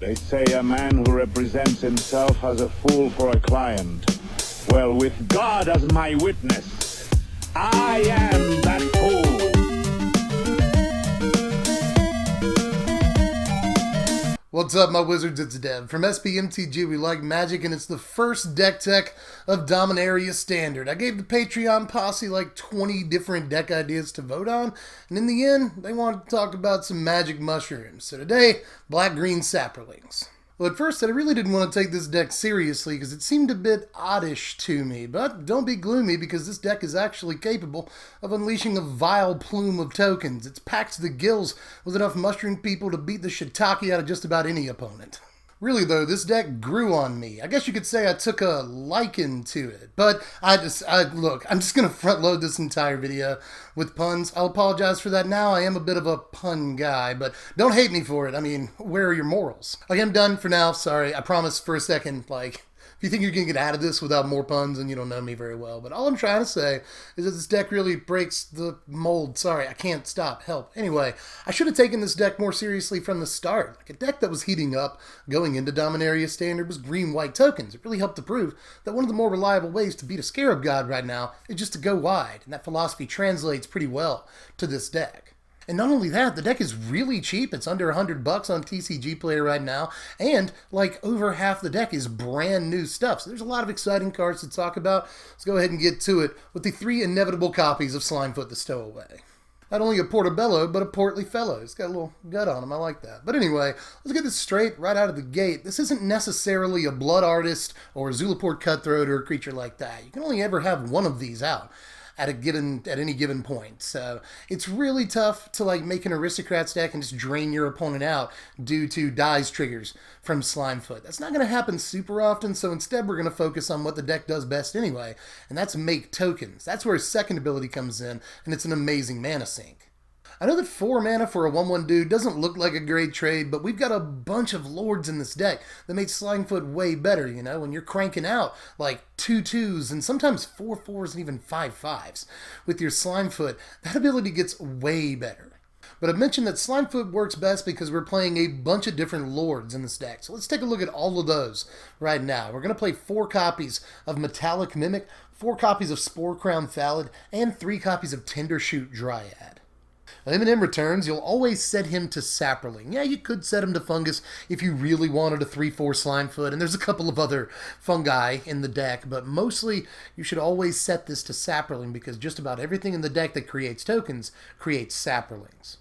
They say a man who represents himself has a fool for a client. Well, with God as my witness, I am that fool. What's up, my wizards? It's Dev. From Mtg, we like magic, and it's the first deck tech of Dominaria Standard. I gave the Patreon posse like 20 different deck ideas to vote on, and in the end, they wanted to talk about some magic mushrooms. So today, black-green Saprolings. Well, at first, I really didn't want to take this deck seriously because it seemed a bit oddish to me, but don't be gloomy because this deck is actually capable of unleashing a vile plume of tokens. It's packed to the gills with enough mushroom people to beat the shiitake out of just about any opponent. Really though, this deck grew on me. I guess you could say I took a liking to it, but look, I'm just going to front load this entire video with puns. I'll apologize for that now. I am a bit of a pun guy, but don't hate me for it. I mean, where are your morals? Okay, I'm done for now. Sorry, I promise for a second, if you think you're going to get out of this without more puns, then you don't know me very well. But all I'm trying to say is that this deck really breaks the mold. Sorry, I can't stop. Help. Anyway, I should have taken this deck more seriously from the start. A deck that was heating up going into Dominaria Standard was green-white tokens. It really helped to prove that one of the more reliable ways to beat a Scarab God right now is just to go wide. And that philosophy translates pretty well to this deck. And not only that, the deck is really cheap. It's under $100 on TCG Player right now, and over half the deck is brand new stuff. So there's a lot of exciting cards to talk about. Let's go ahead and get to it with the 3 inevitable copies of Slimefoot the Stowaway. Not only a portobello, but a portly fellow. It's got a little gut on him. I like that. But anyway, let's get this straight right out of the gate. This isn't necessarily a Blood Artist or a Zulaport Cutthroat or a creature like that. You can only ever have one of these out at any given point. So it's really tough to make an Aristocrats deck and just drain your opponent out due to dies triggers from Slimefoot. That's not going to happen super often, so instead we're going to focus on what the deck does best anyway, and that's make tokens. That's where his second ability comes in, and it's an amazing mana sink. I know that 4 mana for a 1/1 dude doesn't look like a great trade, but we've got a bunch of lords in this deck that make Slimefoot way better, when you're cranking out 2 2s and sometimes 4 4s and even 5 5s with your Slimefoot. That ability gets way better. But I've mentioned that Slimefoot works best because we're playing a bunch of different lords in this deck. So let's take a look at all of those right now. We're going to play 4 copies of Metallic Mimic, 4 copies of Spore Crown Fallid, and 3 copies of Tendershoot Dryad. Eminem returns, you'll always set him to Saproling. Yeah, you could set him to Fungus if you really wanted a 3/4 Slimefoot, and there's a couple of other fungi in the deck, but mostly you should always set this to Saproling because just about everything in the deck that creates tokens creates Saprolings.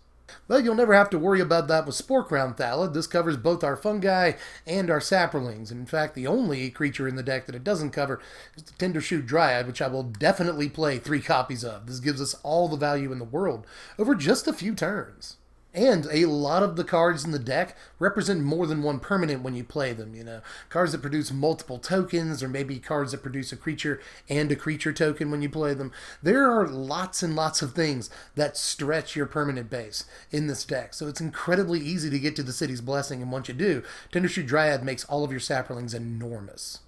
But you'll never have to worry about that with Spore Crown Fallid. This covers both our fungi and our Saprolings. And in fact, the only creature in the deck that it doesn't cover is the Tendershoot Dryad, which I will definitely play 3 copies of. This gives us all the value in the world over just a few turns. And a lot of the cards in the deck represent more than one permanent when you play them, Cards that produce multiple tokens, or maybe cards that produce a creature and a creature token when you play them. There are lots and lots of things that stretch your permanent base in this deck, so it's incredibly easy to get to the City's Blessing, and once you do, Tendershoot Dryad makes all of your Saprolings enormous.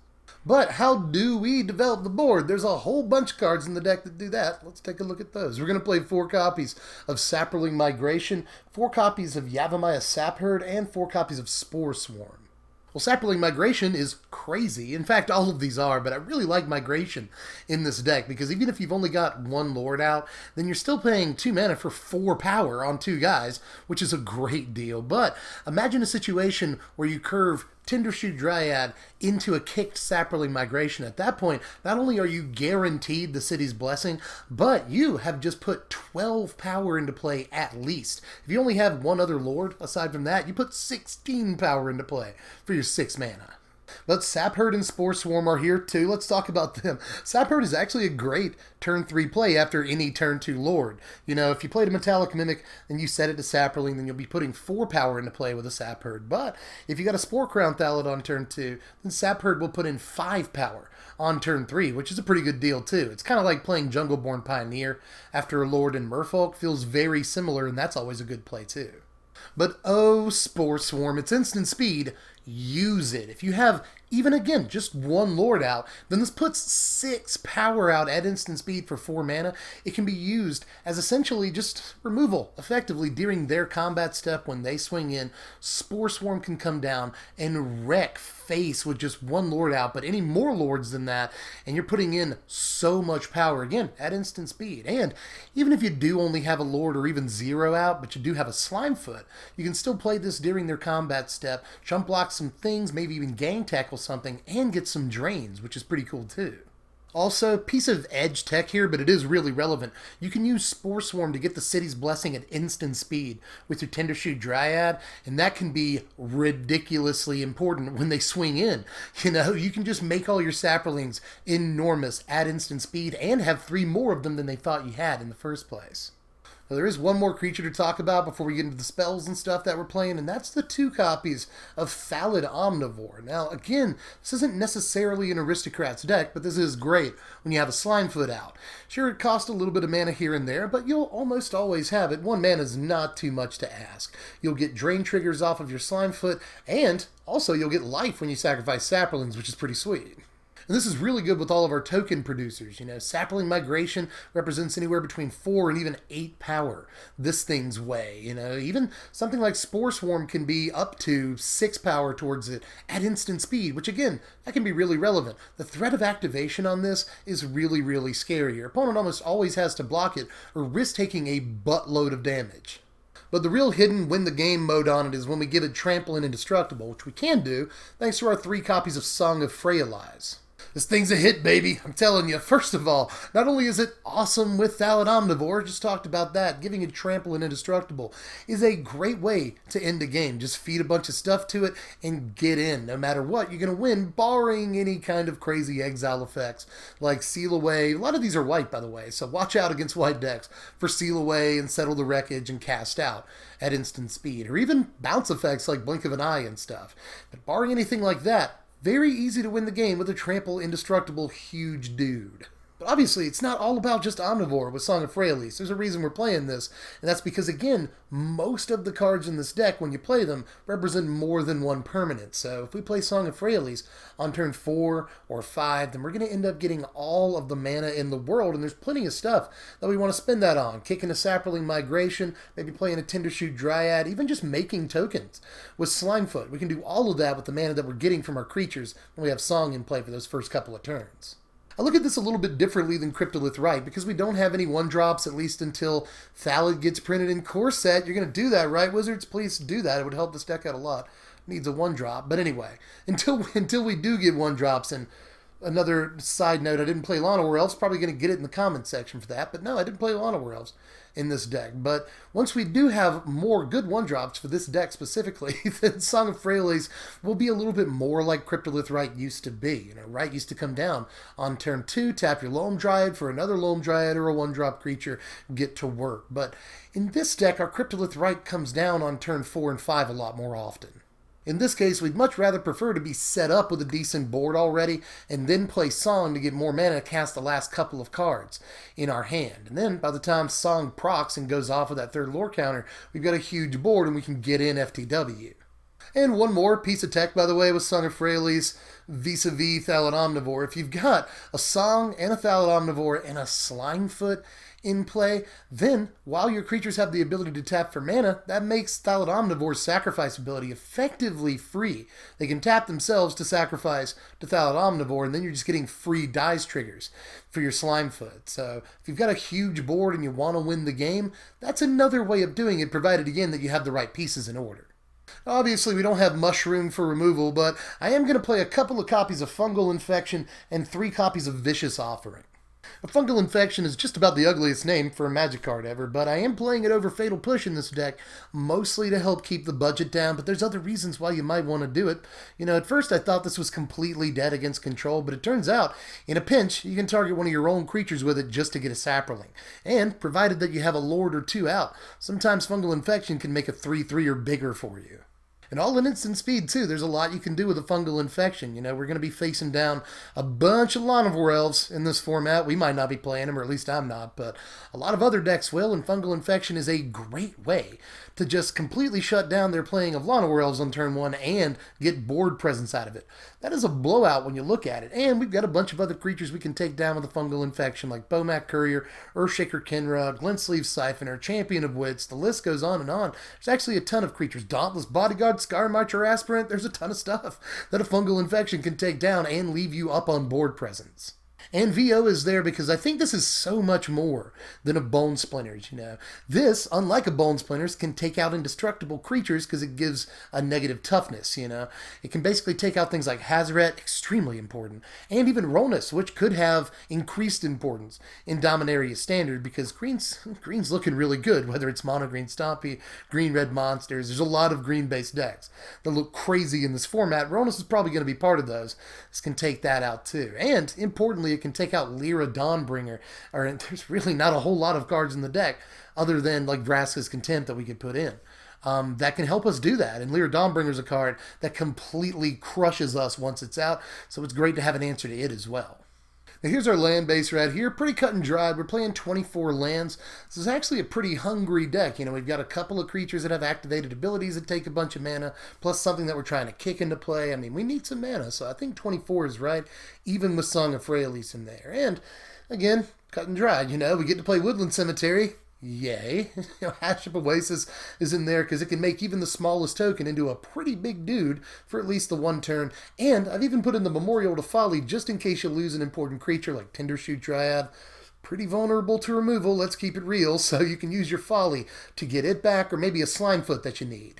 But how do we develop the board? There's a whole bunch of cards in the deck that do that. Let's take a look at those. We're going to play 4 copies of Saproling Migration, 4 copies of Yavimaya Sapherd, and 4 copies of Spore Swarm. Well, Saproling Migration is crazy. In fact, all of these are, but I really like Migration in this deck because even if you've only got 1 Lord out, then you're still paying 2 mana for 4 power on 2 guys, which is a great deal. But imagine a situation where you curve Tendershoot Dryad into a kicked Saproling Migration. At that point, not only are you guaranteed the City's Blessing, but you have just put 12 power into play at least. If you only have 1 other Lord, aside from that, you put 16 power into play for your 6 mana. But Sapherd and Spore Swarm are here too. Let's talk about them. Sapherd is actually a great turn 3 play after any turn 2 Lord. If you played a Metallic Mimic and you set it to Saproling, then you'll be putting 4 power into play with a Sapherd. But if you got a Spore Crown Fallid on turn 2, then Sapherd will put in 5 power on turn 3, which is a pretty good deal too. It's kind of like playing Jungleborn Pioneer after a Lord and Merfolk. Feels very similar, and that's always a good play too. But oh, Spore Swarm, it's instant speed. Use it. If you have even again, just one Lord out, then this puts 6 power out at instant speed for 4 mana. It can be used as essentially just removal, effectively, during their combat step when they swing in. Spore Swarm can come down and wreck face with just one Lord out, but any more Lords than that, and you're putting in so much power, again, at instant speed. And even if you do only have a Lord or even 0 out, but you do have a Slimefoot, you can still play this during their combat step, jump block some things, maybe even gang tackle something, and get some drains, which is pretty cool too. Also, piece of edge tech here, but it is really relevant. You can use Spore Swarm to get the City's Blessing at instant speed with your Tendershoot Dryad, and that can be ridiculously important when they swing in. You know, you can just make all your Saprolings enormous at instant speed and have 3 more of them than they thought you had in the first place. Now, there is one more creature to talk about before we get into the spells and stuff that we're playing, and that's the 2 copies of Fallodon Omnivore. Now, again, this isn't necessarily an Aristocrat's deck, but this is great when you have a Slimefoot out. Sure, it costs a little bit of mana here and there, but you'll almost always have it. 1 mana is not too much to ask. You'll get drain triggers off of your Slimefoot, and also you'll get life when you sacrifice Saprolings, which is pretty sweet. And this is really good with all of our token producers. You know, Sapling Migration represents anywhere between 4 and even 8 power this thing's way. You know, even something like Spore Swarm can be up to 6 power towards it at instant speed, which again, that can be really relevant. The threat of activation on this is really, really scary. Your opponent almost always has to block it or risk taking a buttload of damage. But the real hidden win the game mode on it is when we give it Trample and Indestructible, which we can do thanks to our 3 copies of Song of Freya Lies. This thing's a hit, baby. I'm telling you. First of all, not only is it awesome with Fallodon Omnivore, just talked about that, giving it Trample and Indestructible is a great way to end a game. Just feed a bunch of stuff to it and get in. No matter what, you're going to win, barring any kind of crazy exile effects like Seal Away. A lot of these are white, by the way, so watch out against white decks for Seal Away and Settle the Wreckage and Cast Out at instant speed, or even bounce effects like Blink of an Eye and stuff. But barring anything like that, very easy to win the game with a Trample Indestructible huge dude. But obviously, it's not all about just Omnivore with Song of Freya. There's a reason we're playing this, and that's because, again, most of the cards in this deck, when you play them, represent more than one permanent. So if we play Song of Freya on turn 4 or 5, then we're going to end up getting all of the mana in the world, and there's plenty of stuff that we want to spend that on. Kicking a Sapling Migration, maybe playing a Tendershoot Dryad, even just making tokens with Slimefoot. We can do all of that with the mana that we're getting from our creatures when we have Song in play for those first couple of turns. I look at this a little bit differently than Cryptolith Right, because we don't have any 1-drops, at least until Thallid gets printed in Core Set. You're going to do that, right, Wizards? Please do that. It would help this deck out a lot. Needs a 1-drop. But anyway, until we do get 1-drops, and another side note, I didn't play Lana Elves. Probably going to get it in the comments section for that. But no, I didn't play Lana Elves in this deck. But once we do have more good 1-drops for this deck specifically, then Song of Freya will be a little bit more like Cryptolith Right used to be. You know, Right used to come down on turn 2, tap your Loam Dryad for another Loam Dryad or a 1-drop creature, get to work. But in this deck, our Cryptolith Right comes down on turn 4 and 5 a lot more often. In this case, we'd much rather prefer to be set up with a decent board already and then play Song to get more mana to cast the last couple of cards in our hand. And then by the time Song procs and goes off with that 3rd lore counter, we've got a huge board and we can get in FTW. And one more piece of tech, by the way, with Song of Freya vis-a-vis Fallodon Omnivore. If you've got a Song and a Fallodon Omnivore and a Slimefoot in play, then while your creatures have the ability to tap for mana, that makes Fallodon Omnivore's sacrifice ability effectively free. They can tap themselves to sacrifice to Fallodon Omnivore, and then you're just getting free dice triggers for your Slimefoot. So if you've got a huge board and you want to win the game, that's another way of doing it, provided again that you have the right pieces in order. Obviously, we don't have Mushroom for removal, but I am going to play a couple of copies of Fungal Infection and 3 copies of Vicious Offering. A Fungal Infection is just about the ugliest name for a Magic card ever, but I am playing it over Fatal Push in this deck, mostly to help keep the budget down, but there's other reasons why you might want to do it. You know, at first I thought this was completely dead against control, but it turns out, in a pinch, you can target one of your own creatures with it just to get a Saproling. And, provided that you have a Lord or 2 out, sometimes Fungal Infection can make a 3/3 or bigger for you. And all in instant speed, too. There's a lot you can do with a Fungal Infection. You know, we're going to be facing down a bunch of Llanowar Elves in this format. We might not be playing them, or at least I'm not, but a lot of other decks will, and Fungal Infection is a great way to just completely shut down their playing of Llanowar Elves on turn 1 and get board presence out of it. That is a blowout when you look at it. And we've got a bunch of other creatures we can take down with a Fungal Infection, like Bomac Courier, Earthshaker Kinra, Glentsleeve Siphoner, Champion of Wits. The list goes on and on. There's actually a ton of creatures. Dauntless Bodyguard, Skymarcher Aspirant. There's a ton of stuff that a Fungal Infection can take down and leave you up on board presence. And VO is there because I think this is so much more than a Bone Splinters, you know. This, unlike a Bone Splinters, can take out indestructible creatures because it gives a negative toughness, you know. It can basically take out things like Hazoret, extremely important, and even Ronus, which could have increased importance in Dominaria Standard because green's looking really good, whether it's Mono Green Stompy, Green-Red Monsters. There's a lot of green-based decks that look crazy in this format. Ronus is probably going to be part of those. This can take that out too. And, importantly, it can take out Lyra Dawnbringer. There's really not a whole lot of cards in the deck other than like Vraska's Contempt that we could put in. That can help us do that. And Lyra Dawnbringer is a card that completely crushes us once it's out, so it's great to have an answer to it as well. Now here's our land base right here, pretty cut and dried. We're playing 24 lands. This is actually a pretty hungry deck. You know, we've got a couple of creatures that have activated abilities that take a bunch of mana, plus something that we're trying to kick into play. I mean, we need some mana, so I think 24 is right, even with Song of Freyalise in there. And, again, cut and dried, you know, we get to play Woodland Cemetery. Yay. Haship Oasis is in there because it can make even the smallest token into a pretty big dude for at least the one turn. And I've even put in the Memorial to Folly just in case you lose an important creature like Tindershoot Dryad. Pretty vulnerable to removal, let's keep it real, so you can use your Folly to get it back or maybe a Slimefoot that you need.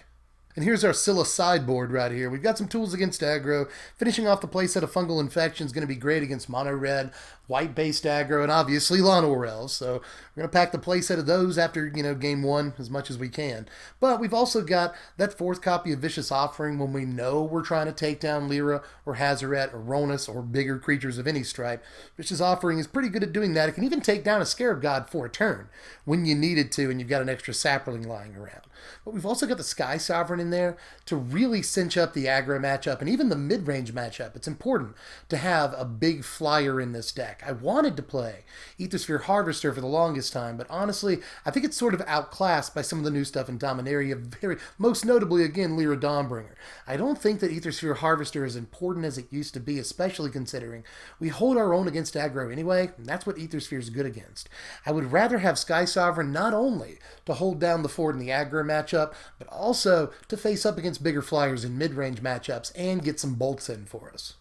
And here's our Scylla sideboard right here. We've got some tools against aggro. Finishing off the playset of Fungal Infection is going to be great against mono-red, white-based aggro, and obviously Llanowar Elves. So we're going to pack the playset of those after, game 1 as much as we can. But we've also got that 4th copy of Vicious Offering when we know we're trying to take down Lyra or Hazoret or Ronus or bigger creatures of any stripe. Vicious Offering is pretty good at doing that. It can even take down a Scarab God for a turn when you need it to and you've got an extra Saproling lying around. But we've also got the Sky Sovereign in there to really cinch up the aggro matchup and even the mid-range matchup. It's important to have a big flyer in this deck. I wanted to play Aethersphere Harvester for the longest time, but honestly, I think it's sort of outclassed by some of the new stuff in Dominaria, most notably, again, Lyra Dawnbringer. I don't think that Aethersphere Harvester is important as it used to be, especially considering we hold our own against aggro anyway, and that's what Aethersphere is good against. I would rather have Sky Sovereign not only to hold down the fort in the aggro matchup, but also to face up against bigger flyers in mid-range matchups and get some bolts in for us.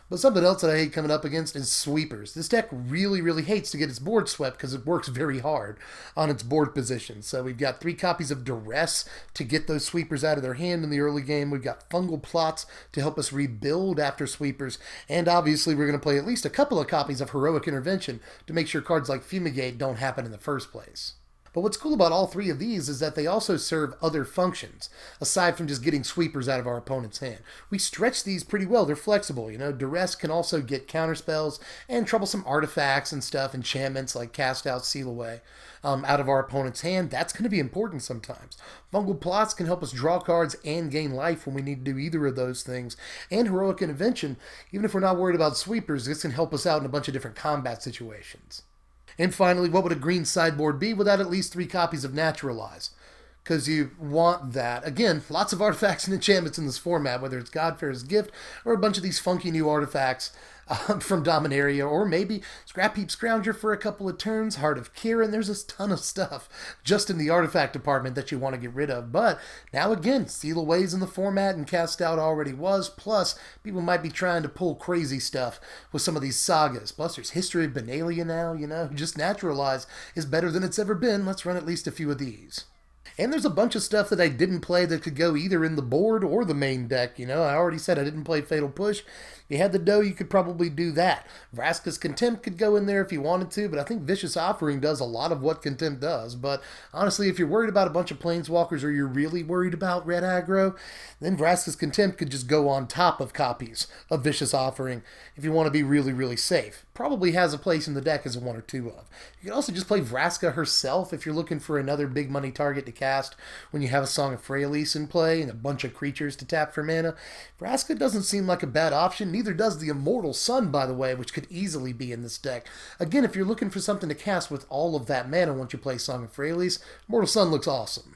But something else that I hate coming up against is sweepers. This deck really, really hates to get its board swept because it works very hard on its board position. So we've got 3 copies of Duress to get those sweepers out of their hand in the early game. We've got Fungal Plots to help us rebuild after sweepers. And obviously we're going to play at least a couple of copies of Heroic Intervention to make sure cards like Fumigate don't happen in the first place. But what's cool about all 3 of these is that they also serve other functions, aside from just getting sweepers out of our opponent's hand. We stretch these pretty well. They're flexible. Duress can also get counterspells and troublesome artifacts and stuff, enchantments like Cast Out, Seal Away, out of our opponent's hand. That's going to be important sometimes. Fungal Plots can help us draw cards and gain life when we need to do either of those things. And Heroic Intervention, even if we're not worried about sweepers, this can help us out in a bunch of different combat situations. And finally, what would a green sideboard be without at least 3 copies of Naturalize? Because you want that. Again, lots of artifacts and enchantments in this format, whether it's Godfair's Gift or a bunch of these funky new artifacts from Dominaria, or maybe Scrap Heap Scrounger for a couple of turns, Heart of Kirin. There's a ton of stuff just in the artifact department that you want to get rid of. But now again, Seal Away's in the format and Cast Out already was. Plus, people might be trying to pull crazy stuff with some of these sagas. Plus, there's History of Benalia now, Just Naturalize is better than it's ever been. Let's run at least a few of these. And there's a bunch of stuff that I didn't play that could go either in the board or the main deck. I already said I didn't play Fatal Push. If you had the dough, you could probably do that. Vraska's Contempt could go in there if you wanted to, but I think Vicious Offering does a lot of what Contempt does. But honestly, if you're worried about a bunch of Planeswalkers or you're really worried about red aggro, then Vraska's Contempt could just go on top of copies of Vicious Offering if you want to be really, really safe. Probably has a place in the deck as a 1 or 2 of. You can also just play Vraska herself if you're looking for another big money target to cast cast when you have a Song of Freya in play and a bunch of creatures to tap for mana. Vraska doesn't seem like a bad option, neither does the Immortal Son, by the way, which could easily be in this deck. Again, if you're looking for something to cast with all of that mana once you play Song of Freya, Immortal Son looks awesome.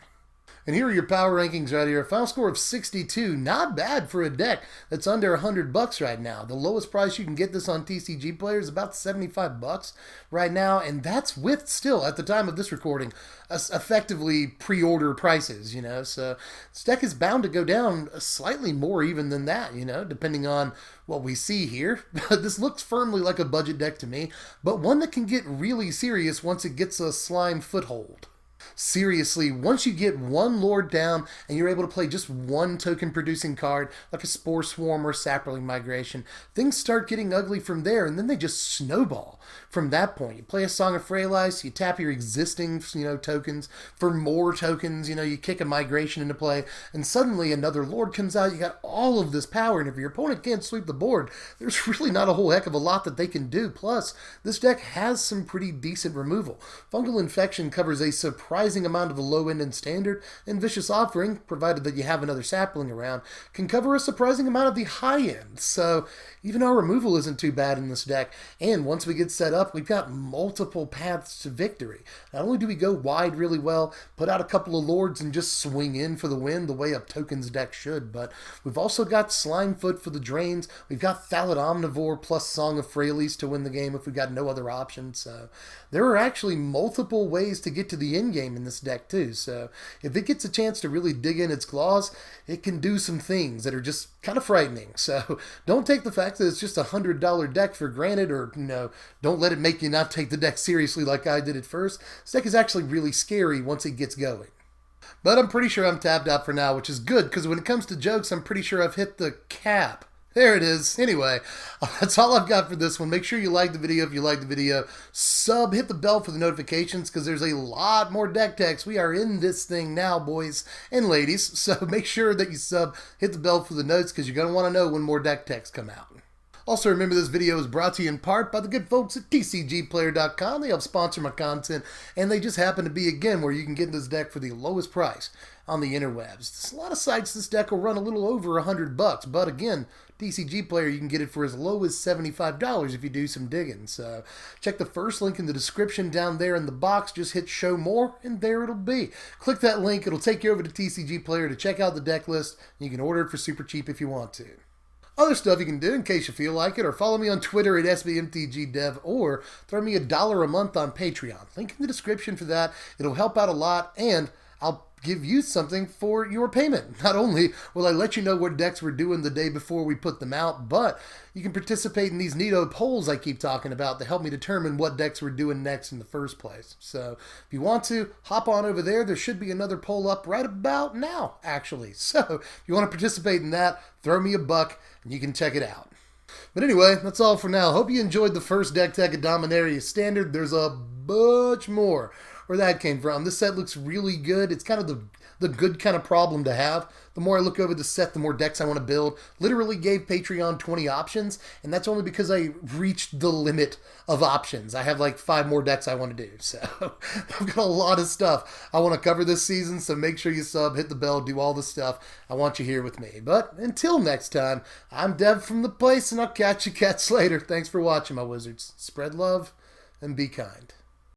And here are your power rankings right here. A final score of 62. Not bad for a deck that's under $100 right now. The lowest price you can get this on TCG Player is about $75 right now. And that's with still, at the time of this recording, effectively pre-order prices, you know. So this deck is bound to go down slightly more even than that, you know, depending on what we see here. This looks firmly like a budget deck to me, but one that can get really serious once it gets a slime foothold. Seriously, once you get one Lord down and you're able to play just one token producing card, like a Spore Swarm or Saproling Migration, things start getting ugly from there, and then they just snowball from that point. You play a Song of Freya, you tap your existing, tokens for more tokens, you kick a Migration into play, and suddenly another Lord comes out, you got all of this power, and if your opponent can't sweep the board, there's really not a whole heck of a lot that they can do. Plus, this deck has some pretty decent removal. Fungal Infection covers a surprising amount of the low end in Standard, and Vicious Offering, provided that you have another Sapling around, can cover a surprising amount of the high end. So even our removal isn't too bad in this deck, and once we get set up, we've got multiple paths to victory. Not only do we go wide really well, put out a couple of Lords and just swing in for the win the way a tokens deck should, but we've also got Slimefoot for the drains, we've got Fallodon Omnivore plus Song of Freya to win the game if we've got no other options. So there are actually multiple ways to get to the end game in this deck too, so if it gets a chance to really dig in its claws, it can do some things that are just kind of frightening. So don't take the fact that it's just $100 deck for granted, or don't let it make you not take the deck seriously like I did at first. This deck is actually really scary once it gets going. But I'm pretty sure I'm tapped out for now, which is good, because when it comes to jokes, I'm pretty sure I've hit the cap. There it is. Anyway, that's all I've got for this one. Make sure you like the video if you like the video. Sub, hit the bell for the notifications, because there's a lot more deck techs. We are in this thing now, boys and ladies. So make sure that you sub, hit the bell for the notes, because you're going to want to know when more deck techs come out. Also, remember this video is brought to you in part by the good folks at TCGplayer.com. They help sponsor my content, and they just happen to be, again, where you can get this deck for the lowest price on the interwebs. There's a lot of sites this deck will run a little over $100, but again, TCG Player, you can get it for as low as $75 if you do some digging. So check the first link in the description down there in the box. Just hit show more, and there it'll be. Click that link. It'll take you over to TCG Player to check out the deck list. You can order it for super cheap if you want to. Other stuff you can do in case you feel like it, or follow me on Twitter at SBMTGDev, or throw me $1 a month on Patreon. Link in the description for that. It'll help out a lot, and I'll give you something for your payment. Not only will I let you know what decks we're doing the day before we put them out, but you can participate in these neato polls I keep talking about to help me determine what decks we're doing next in the first place. So if you want to, hop on over there. There should be another poll up right about now, actually. So if you want to participate in that, throw me $1 and you can check it out. But anyway, that's all for now. Hope you enjoyed the first deck tech at Dominaria Standard. There's a bunch more where that came from. This set looks really good. It's kind of the good kind of problem to have. The more I look over the set, the more decks I want to build. Literally gave Patreon 20 options, and that's only because I reached the limit of options. I have like 5 more decks I want to do, so I've got a lot of stuff I want to cover this season, so make sure you sub, hit the bell, do all the stuff. I want you here with me. But until next time, I'm Dev from the place, and I'll catch you cats later. Thanks for watching, my wizards. Spread love and be kind.